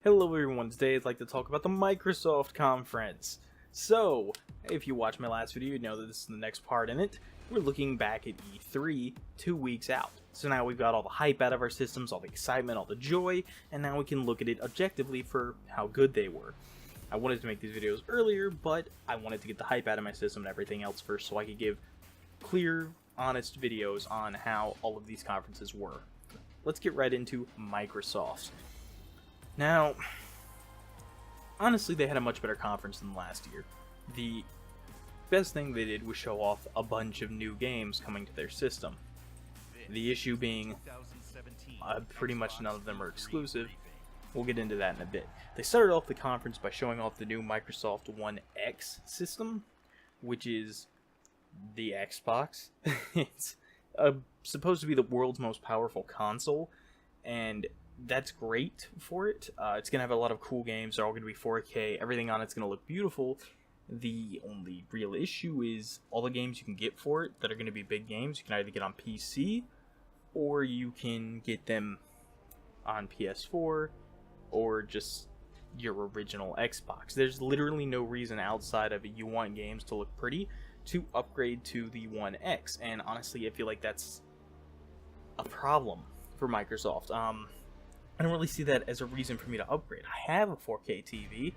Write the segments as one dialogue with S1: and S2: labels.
S1: Hello everyone, today I'd like to talk about the Microsoft conference. So, if you watched my last video, you know that this is the next part in it. We're looking back at E3 2 weeks out. So now we've got all the hype out of our systems, all the excitement, all the joy, and now we can look at it objectively for how good they were. I wanted to make these videos earlier, but I wanted to get the hype out of my system and everything else first so I could give clear, honest videos on how all of these conferences were. Let's get right into Microsoft. Now, honestly, they had a much better conference than last year. The best thing they did was show off a bunch of new games coming to their system. The issue being, pretty much none of them are exclusive. We'll get into that in a bit. They started off the conference by showing off the new Microsoft One X system, which is the Xbox. It's supposed to be the world's most powerful console, and that's great for it. It's going to have a lot of cool games. They're all going to be 4K. Everything on it's going to look beautiful. The only real issue is all the games you can get for it that are going to be big games. You can either get on PC or you can get them on PS4 or just your original Xbox. There's literally no reason outside of you want games to look pretty to upgrade to the One X. And honestly, I feel like that's a problem for Microsoft. I don't really see that as a reason for me to upgrade. I have a 4K TV,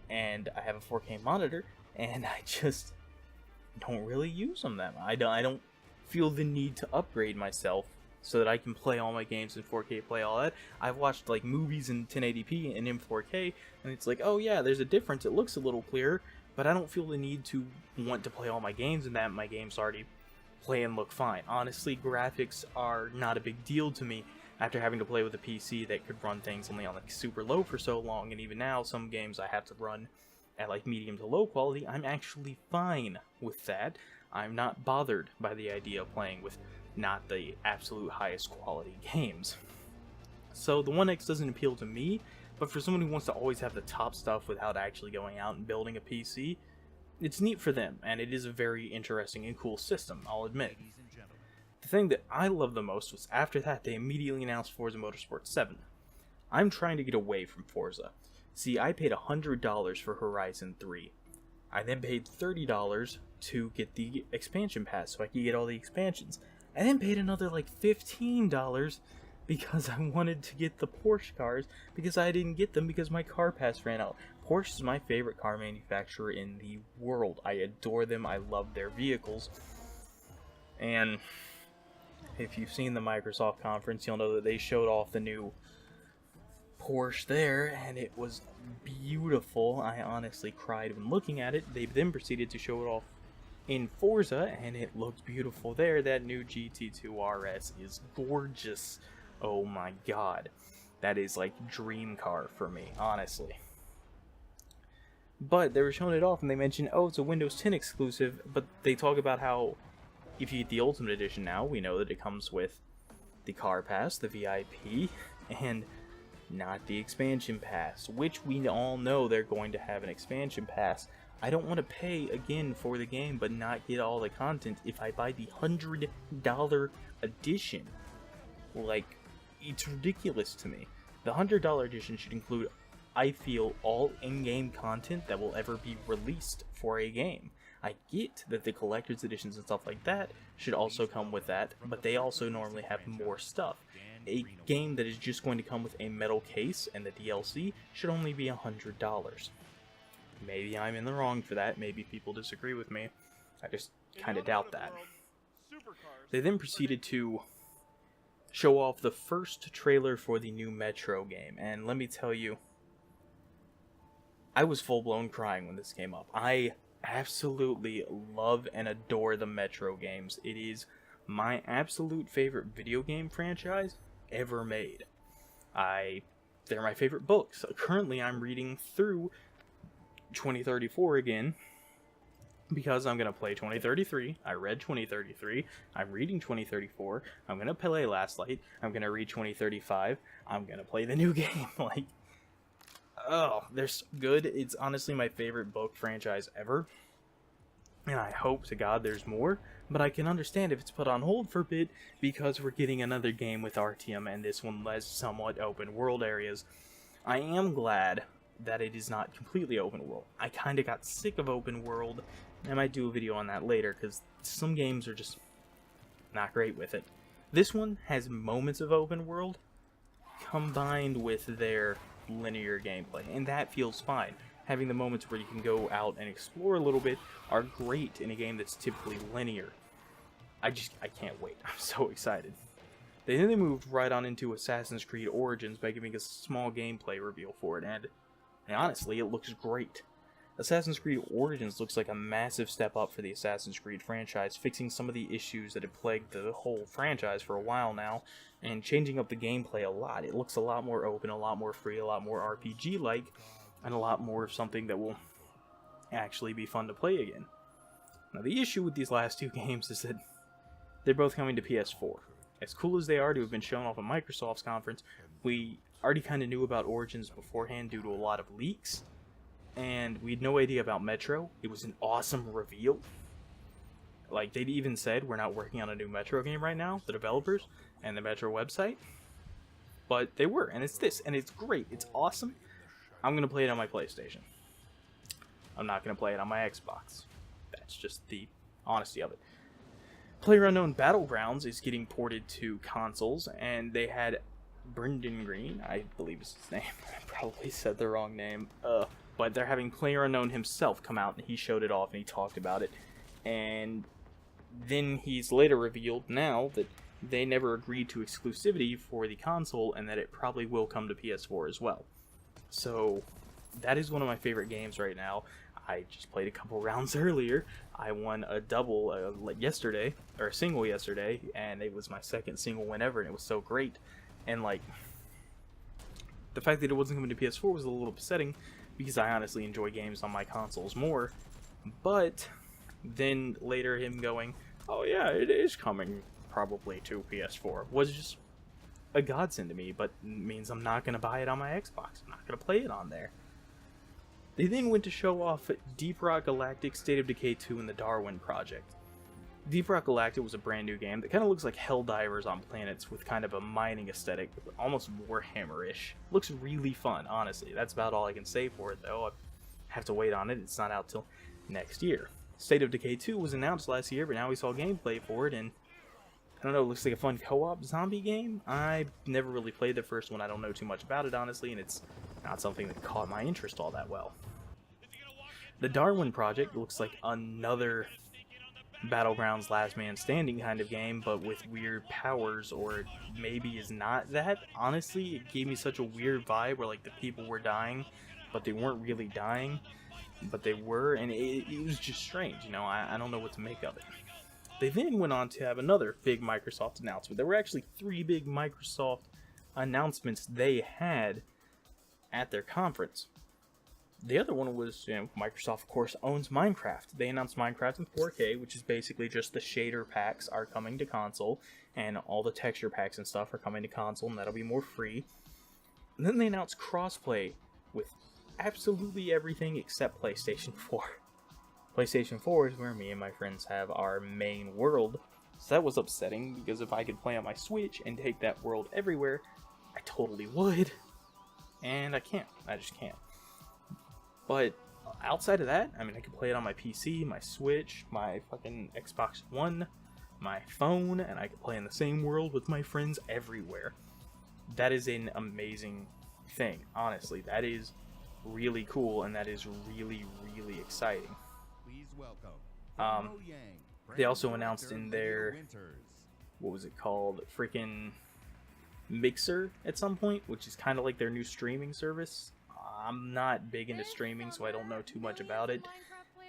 S1: and I have a 4K monitor, and I just don't really use them that much. I don't feel the need to upgrade myself so that I can play all my games in 4K, play all that. I've watched like movies in 1080p and in 4K, and it's like, oh yeah, there's a difference. It looks a little clearer, but I don't feel the need to want to play all my games in that. My games already play and look fine. Honestly, graphics are not a big deal to me. After having to play with a PC that could run things only on like super low for so long, and even now some games I have to run at like medium to low quality, I'm actually fine with that. I'm not bothered by the idea of playing with not the absolute highest quality games. So the One X doesn't appeal to me, but for someone who wants to always have the top stuff without actually going out and building a PC, it's neat for them, and it is a very interesting and cool system, I'll admit. The thing that I love the most was after that they immediately announced Forza Motorsport 7. I'm trying to get away from Forza. See, I paid $100 for Horizon 3. I then paid $30 to get the expansion pass so I could get all the expansions. I then paid another like $15 because I wanted to get the Porsche cars because I didn't get them because my car pass ran out. Porsche is my favorite car manufacturer in the world. I adore them. I love their vehicles. And if you've seen the Microsoft conference, you'll know that they showed off the new Porsche there, and it was beautiful. I honestly cried when looking at it. They then proceeded to show it off in Forza, and it looked beautiful there. That new GT2 RS is gorgeous. Oh my god. That is like dream car for me, honestly. But they were showing it off, and they mentioned, oh, it's a Windows 10 exclusive, but they talk about how if you get the Ultimate Edition now, we know that it comes with the Car Pass, the VIP, and not the Expansion Pass, which we all know they're going to have an Expansion Pass. I don't want to pay again for the game but not get all the content if I buy the $100 edition. Like, it's ridiculous to me. The $100 edition should include, I feel, all in-game content that will ever be released for a game. I get that the collector's editions and stuff like that should also come with that, but they also normally have more stuff. A game that is just going to come with a metal case and the DLC should only be $100. Maybe I'm in the wrong for that, maybe people disagree with me. I just kind of doubt that. They then proceeded to show off the first trailer for the new Metro game, and let me tell you, I was full-blown crying when this came up. I absolutely love and adore the Metro games. It is my absolute favorite video game franchise ever made. They're my favorite books. Currently, I'm reading through 2034 again because I'm going to play 2033. I read 2033. I'm reading 2034. I'm going to play Last Light. I'm going to read 2035. I'm going to play the new game. Like, oh, they're so good. It's honestly my favorite book franchise ever. And I hope to God there's more. But I can understand if it's put on hold for a bit because we're getting another game with RTM, and this one has somewhat open world areas. I am glad that it is not completely open world. I kind of got sick of open world. I might do a video on that later, because some games are just not great with it. This one has moments of open world combined with their linear gameplay, and that feels fine. Having the moments where you can go out and explore a little bit are great in a game that's typically linear. I can't wait. I'm so excited. Then they moved right on into Assassin's Creed Origins by giving us a small gameplay reveal for it, and honestly, it looks great. Assassin's Creed Origins looks like a massive step up for the Assassin's Creed franchise, fixing some of the issues that have plagued the whole franchise for a while now, and changing up the gameplay a lot. It looks a lot more open, a lot more free, a lot more RPG-like, and a lot more of something that will actually be fun to play again. Now, the issue with these last two games is that they're both coming to PS4. As cool as they are to have been shown off at Microsoft's conference, we already kind of knew about Origins beforehand due to a lot of leaks, and we had no idea about Metro. It was an awesome reveal. Like, they'd even said, we're not working on a new Metro game right now, the developers, and the Metro website. But they were, and it's this, and it's great, it's awesome. I'm going to play it on my PlayStation. I'm not going to play it on my Xbox. That's just the honesty of it. PlayerUnknown Battlegrounds is getting ported to consoles, and they had Brendan Green, I believe is his name. I probably said the wrong name. But they're having PlayerUnknown himself come out, and he showed it off, and he talked about it. And then he's later revealed now that they never agreed to exclusivity for the console, and that it probably will come to PS4 as well. So that is one of my favorite games right now. I just played a couple rounds earlier. I won a double yesterday, or a single yesterday, and it was my second single win ever, and it was so great. And like, the fact that it wasn't coming to PS4 was a little upsetting, because I honestly enjoy games on my consoles more. But then later him going, oh yeah, it is coming probably to PS4, was just a godsend to me, but means I'm not going to buy it on my Xbox. I'm not going to play it on there. They then went to show off Deep Rock Galactic, State of Decay 2, and the Darwin Project. Deep Rock Galactic was a brand new game that kind of looks like Helldivers on planets with kind of a mining aesthetic, almost Warhammer-ish. Looks really fun, honestly. That's about all I can say for it, though. I have to wait on it. It's not out till next year. State of Decay 2 was announced last year, but now we saw gameplay for it, and I don't know, it looks like a fun co-op zombie game. I never really played the first one. I don't know too much about it, honestly, and it's not something that caught my interest all that well. The Darwin Project looks like another Battlegrounds Last Man Standing kind of game, but with weird powers, or maybe is not that. Honestly, it gave me such a weird vibe where like the people were dying, but they weren't really dying, but they were, and it was just strange, you know. I don't know what to make of it. They then went on to have another big Microsoft announcement. There were actually 3 big Microsoft announcements they had at their conference. The other one was, you know, Microsoft, of course, owns Minecraft. They announced Minecraft in 4K, which is basically just the shader packs are coming to console, and all the texture packs and stuff are coming to console, and that'll be more free. And then they announced crossplay with absolutely everything except PlayStation 4. PlayStation 4 is where me and my friends have our main world, so that was upsetting, because if I could play on my Switch and take that world everywhere, I totally would. And I can't. I just can't. But outside of that, I mean, I can play it on my PC, my Switch, my fucking Xbox One, my phone, and I can play in the same world with my friends everywhere. That is an amazing thing, honestly. That is really cool, and that is really, really exciting. They also announced in their, what was it called, freaking Mixer at some point, which is kind of like their new streaming service. I'm not big into streaming, so I don't know too much about it,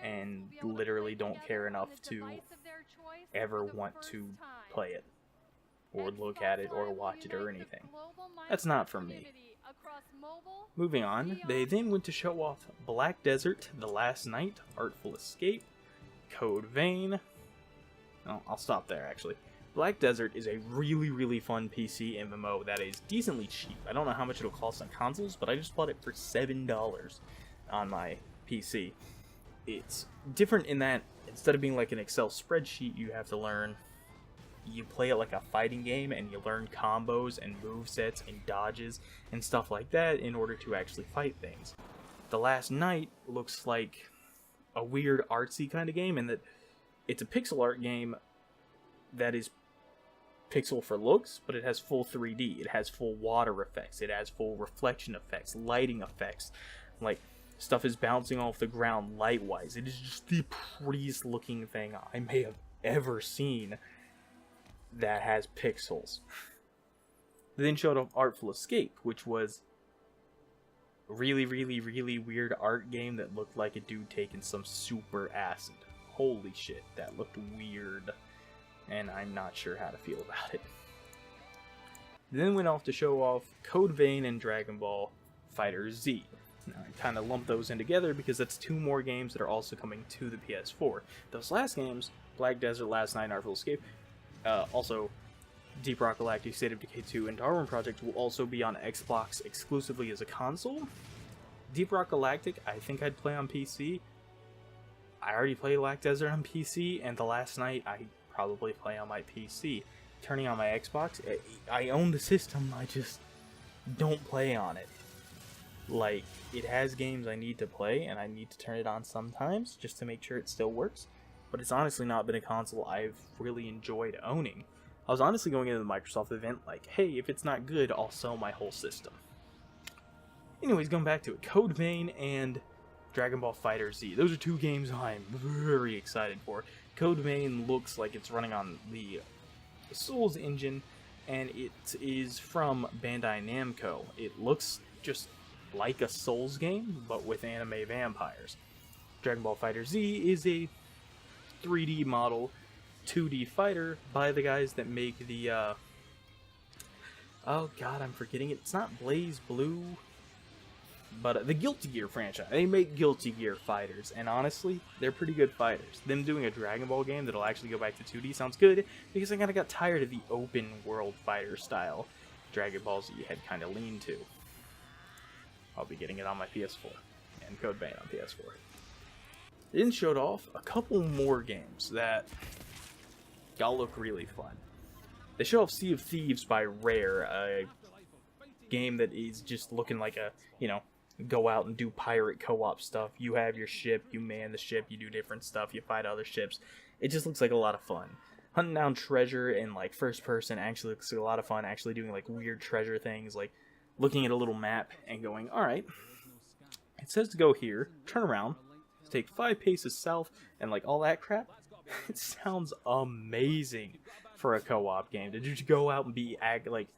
S1: and literally don't care enough to ever want to play it, or look at it, or watch it, or anything. That's not for me. Moving on, they then went to show off Black Desert, The Last Night, Artful Escape, Code Vein. Oh, I'll stop there, actually. Black Desert is a really, really fun PC MMO that is decently cheap. I don't know how much it'll cost on consoles, but I just bought it for $7 on my PC. It's different in that instead of being like an Excel spreadsheet, you have to learn you play it like a fighting game and you learn combos and movesets and dodges and stuff like that in order to actually fight things. The Last Night looks like a weird artsy kind of game in that it's a pixel art game that is pixel for looks, but it has full 3D. It has full water effects. It has full reflection effects, lighting effects. Like, stuff is bouncing off the ground light-wise. It is just the prettiest looking thing I may have ever seen that has pixels. They then showed off Artful Escape, which was a really, really, really weird art game that looked like a dude taking some super acid. Holy shit, that looked weird. And I'm not sure how to feel about it. Then went off to show off Code Vein and Dragon Ball FighterZ. Now, I kind of lumped those in together because that's two more games that are also coming to the PS4. Those last games, Black Desert, Last Night, and Artful Escape, also Deep Rock Galactic, State of Decay 2, and Darwin Project will also be on Xbox exclusively as a console. Deep Rock Galactic, I think I'd play on PC. I already played Black Desert on PC, and The Last Night I probably play on my PC. Turning on my Xbox, I own the system, I just don't play on it. Like, it has games I need to play, and I need to turn it on sometimes, just to make sure it still works. But it's honestly not been a console I've really enjoyed owning. I was honestly going into the Microsoft event like, hey, if it's not good, I'll sell my whole system. Anyways, going back to it, Code Vein and Dragon Ball FighterZ. Those are two games I'm very excited for. Code Vein looks like it's running on the Souls engine, and it is from Bandai Namco. It looks just like a Souls game, but with anime vampires. Dragon Ball FighterZ is a 3D model 2D fighter by the guys that make the oh god, I'm forgetting it. It's not Blaze Blue, but the Guilty Gear franchise. They make Guilty Gear fighters, and honestly, they're pretty good fighters. Them doing a Dragon Ball game that'll actually go back to 2D sounds good, because I kind of got tired of the open world fighter style Dragon Balls that you had kind of leaned to. I'll be getting it on my PS4, and Code Vein on PS4. They then showed off a couple more games that y'all look really fun. They show off Sea of Thieves by Rare, a game that is just looking like a, you know, go out and do pirate co-op stuff. You have your ship, you man the ship, you do different stuff, you fight other ships. It just looks like a lot of fun. Hunting down treasure in like first person actually looks like a lot of fun, actually doing like weird treasure things, like looking at a little map and going, alright, it says to go here, turn around, take 5 paces south, and like all that crap. It sounds amazing for a co-op game to just go out and be like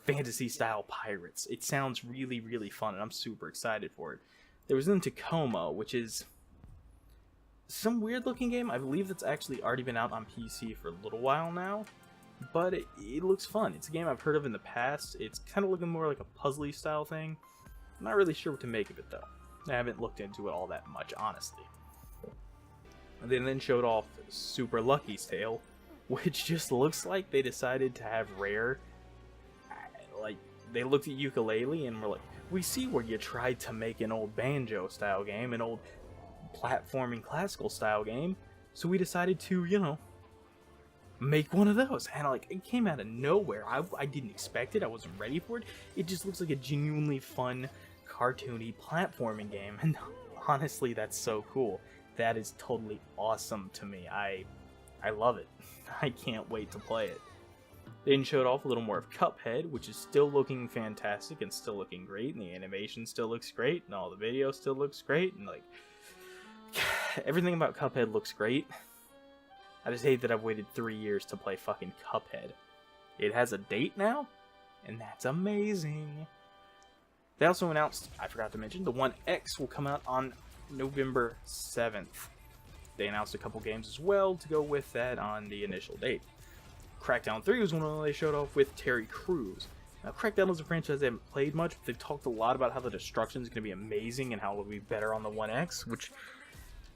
S1: fantasy style pirates. It sounds really, really fun, and I'm super excited for it. There was then Tacoma, which is some weird looking game. I believe that's actually already been out on PC for a little while now, but it looks fun. It's a game I've heard of in the past. It's kind of looking more like a puzzly style thing. I'm not really sure what to make of it though. I haven't looked into it all that much, honestly. And they then showed off Super Lucky's Tale, which just looks like they decided to have Rare, like, they looked at Yooka-Laylee and were like, we see where you tried to make an old Banjo style game, an old platforming classical style game, so we decided to, you know, make one of those. And like, it came out of nowhere. I didn't expect it, I wasn't ready for it. It just looks like a genuinely fun, cartoony platforming game, and honestly, that's so cool. That is totally awesome to me. I love it. I can't wait to play it. Then showed off a little more of Cuphead, which is still looking fantastic and still looking great, and the animation still looks great, and all the video still looks great, and like, everything about Cuphead looks great. I just hate that I've waited 3 years to play fucking Cuphead. It has a date now, and that's amazing. They also announced, I forgot to mention, the One X will come out on November 7th. They announced a couple games as well to go with that on the initial date. Crackdown 3 was one of them they showed off with Terry Crews. Now, Crackdown is a franchise they haven't played much, but they've talked a lot about how the destruction is going to be amazing and how it will be better on the One X, which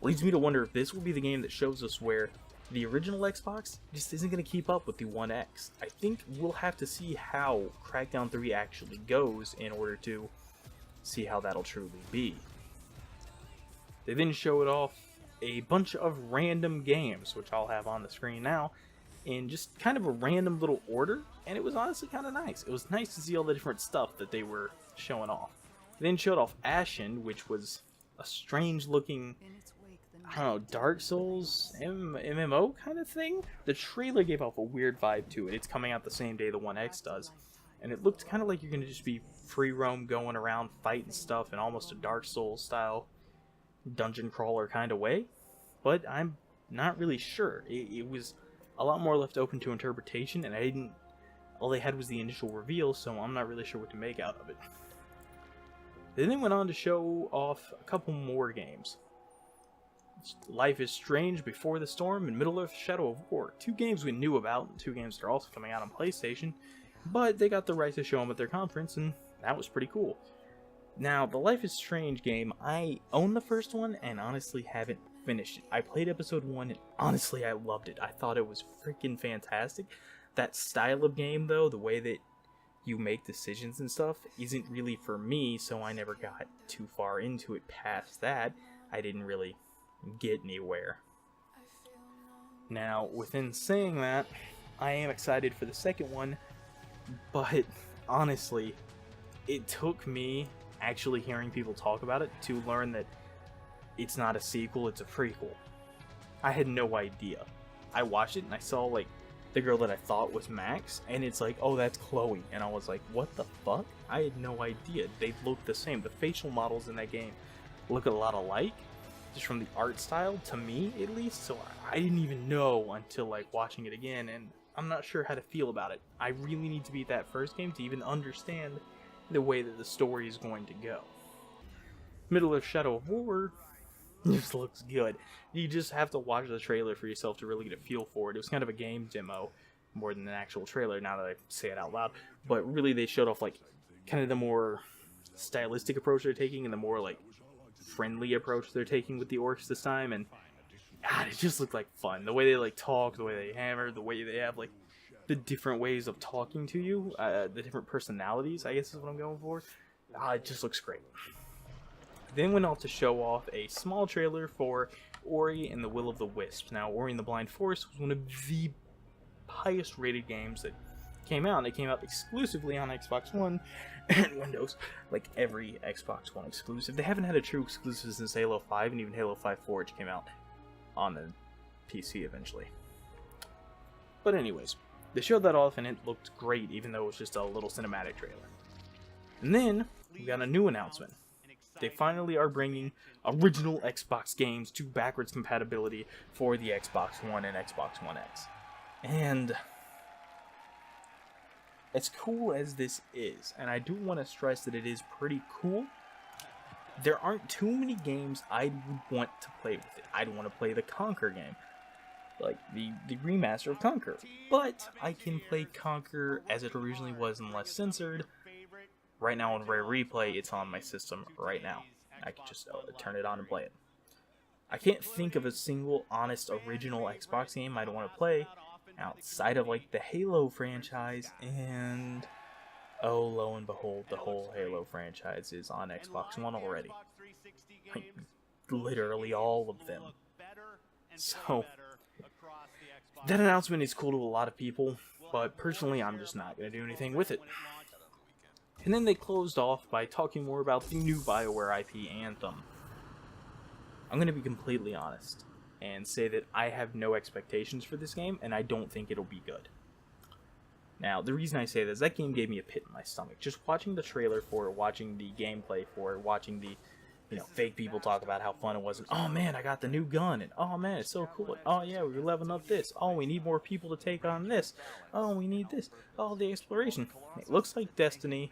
S1: leads me to wonder if this will be the game that shows us where the original Xbox just isn't going to keep up with the One X. I think we'll have to see how Crackdown 3 actually goes in order to see how that'll truly be. They then showed off a bunch of random games, which I'll have on the screen now. in just kind of a random little order, and it was honestly kind of nice. It was nice to see all the different stuff that they were showing off. They then showed off Ashen, which was a strange looking, I don't know, Dark Souls MMO kind of thing. The trailer gave off a weird vibe to it. It's coming out the same day the 1X does, and it looked kind of like you're going to just be free roam going around fighting stuff in almost a Dark Souls style dungeon crawler kind of way, but I'm not really sure. It was a lot more left open to interpretation, and all they had was the initial reveal, so I'm not really sure what to make out of it. They then went on to show off a couple more games. Life is Strange, Before the Storm, and Middle-earth: Shadow of War. 2 games we knew about, and 2 games that are also coming out on PlayStation, but they got the right to show them at their conference, and that was pretty cool. Now, the Life is Strange game, I own the first one, and honestly haven't finished it. I played episode 1, and honestly I loved it. I thought it was freaking fantastic. That style of game, though, the way that you make decisions and stuff, isn't really for me, so I never got too far into it past that. I didn't really get anywhere. Now, within saying that, I am excited for the second one, but honestly, it took me actually hearing people talk about it to learn that it's not a sequel, it's a prequel. I had no idea. I watched it and I saw like the girl that I thought was Max, and it's like, oh, that's Chloe, and I was like, what the fuck? I had no idea. They look the same. The facial models in that game look a lot alike, just from the art style, to me at least, so I didn't even know until like watching it again, and I'm not sure how to feel about it. I really need to beat that first game to even understand the way that the story is going to go. Middle-earth: Shadow of War just looks good. You just have to watch the trailer for yourself to really get a feel for it. It was kind of a game demo more than an actual trailer, now that I say it out loud, but really they showed off like kind of the more stylistic approach they're taking and the more like friendly approach they're taking with the orcs this time, and God, it just looked like fun. The way they like talk, the way they hammer, the way they have like the different ways of talking to you, the different personalities, I guess is what I'm going for. It just looks great. Then went on to show off a small trailer for Ori and the Will of the Wisps. Now, Ori and the Blind Forest was one of the highest rated games that came out, and it came out exclusively on Xbox One and Windows, like every Xbox One exclusive. They haven't had a true exclusive since Halo 5, and even Halo 5 Forge came out on the PC eventually. But anyways, they showed that off and it looked great, even though it was just a little cinematic trailer. And then we got a new announcement. They finally are bringing original Xbox games to backwards compatibility for the Xbox One and Xbox One X. And as cool as this is, and I do want to stress that it is pretty cool, there aren't too many games I would want to play with it. I'd want to play the Conquer game, like the remaster of Conquer. But I can play Conquer as it originally was and less censored. Right now on Rare Replay, it's on my system right now. I can just turn it on and play it. I can't think of a single honest original Xbox game I'd want to play outside of like the Halo franchise, and oh, lo and behold, the whole Halo franchise is on Xbox One already. Like, literally all of them. So, that announcement is cool to a lot of people, but personally I'm just not going to do anything with it. And then they closed off by talking more about the new BioWare IP, Anthem. I'm going to be completely honest and say that I have no expectations for this game, and I don't think it'll be good. Now, the reason I say this, that game gave me a pit in my stomach. Just watching the trailer for it, watching the gameplay for it, watching the, fake people talk about how fun it was, and oh man, I got the new gun, and oh man, it's so cool, and oh yeah, we're leveling up this, oh, we need more people to take on this, oh, we need this, oh, the exploration. It looks like Destiny.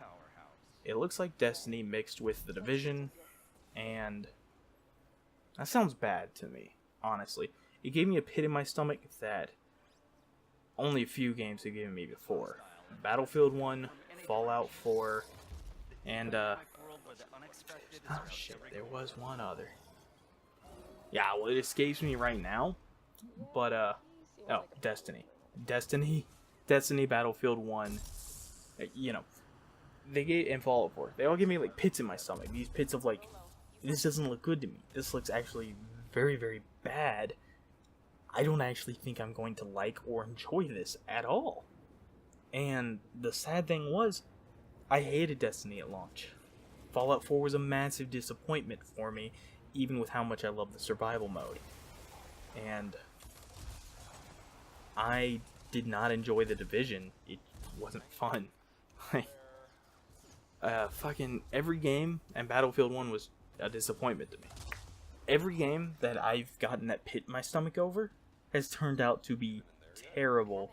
S1: It looks like Destiny mixed with The Division, and that sounds bad to me, honestly. It gave me a pit in my stomach that only a few games have given me before. Battlefield 1, Fallout 4, and, oh shit, there was one other. Yeah, well, it escapes me right now, but, oh, Destiny, Battlefield 1, they gave, and Fallout 4, they all give me, like, pits in my stomach. These pits of, like, this doesn't look good to me. This looks actually very, very bad. I don't actually think I'm going to like or enjoy this at all. And the sad thing was, I hated Destiny at launch. Fallout 4 was a massive disappointment for me, even with how much I love the survival mode. And I did not enjoy The Division. It wasn't fun. Fucking every game, and Battlefield 1 was a disappointment to me. Every game that I've gotten that pit in my stomach over has turned out to be terrible.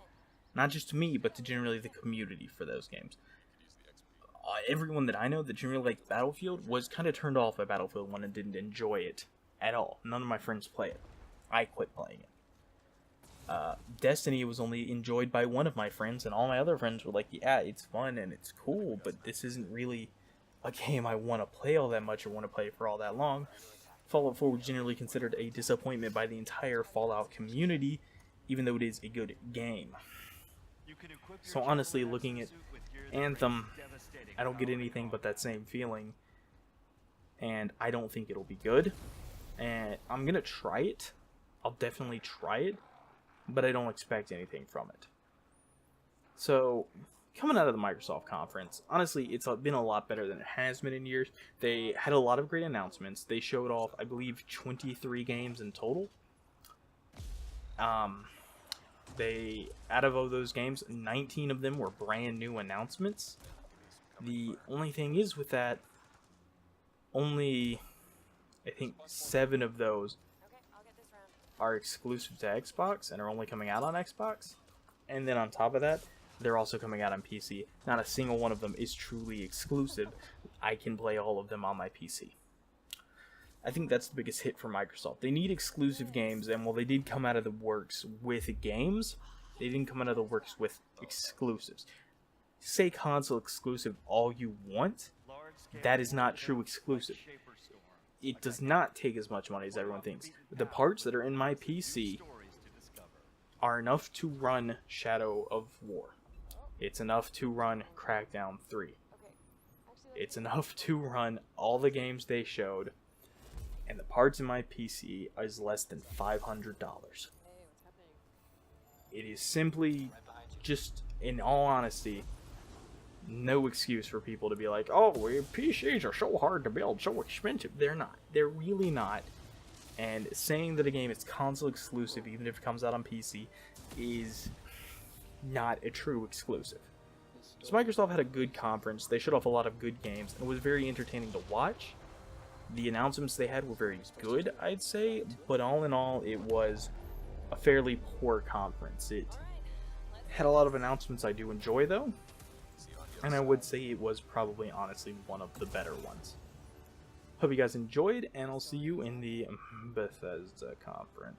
S1: Not just to me, but to generally the community for those games. Everyone that I know that generally liked Battlefield was kind of turned off by Battlefield 1 and didn't enjoy it at all. None of my friends play it. I quit playing it. Destiny was only enjoyed by one of my friends, and all my other friends were like, yeah, it's fun and it's cool, but this isn't really a game I want to play all that much or want to play for all that long. Fallout 4 was generally considered a disappointment by the entire Fallout community, even though it is a good game. So honestly, looking at Anthem, I don't get anything but that same feeling, and I don't think it'll be good. And I'm gonna try it. I'll definitely try it, but I don't expect anything from it. So, coming out of the Microsoft conference, honestly, it's been a lot better than it has been in years. They had a lot of great announcements. They showed off, I believe, 23 games in total. Out of all those games, 19 of them were brand new announcements. The only thing is with that, only, I think, 7 of those are exclusive to Xbox and are only coming out on Xbox. And then on top of that, they're also coming out on PC. Not a single one of them is truly exclusive. I can play all of them on my PC. I think that's the biggest hit for Microsoft. They need exclusive games, and while they did come out of the works with games, they didn't come out of the works with exclusives. Say console exclusive all you want, that is not true exclusive. It does not take as much money as everyone thinks. The parts that are in my PC are enough to run Shadow of War. It's enough to run Crackdown 3. It's enough to run all the games they showed, and the parts in my PC is less than $500. It is simply, just in all honesty, no excuse for people to be like, oh, well, PCs are so hard to build, so expensive. They're not. They're really not. And saying that a game is console exclusive, even if it comes out on PC, is not a true exclusive. So Microsoft had a good conference. They showed off a lot of good games, and it was very entertaining to watch. The announcements they had were very good, I'd say, but all in all, it was a fairly poor conference. It had a lot of announcements I do enjoy, though, and I would say it was probably, honestly, one of the better ones. Hope you guys enjoyed, and I'll see you in the Bethesda conference.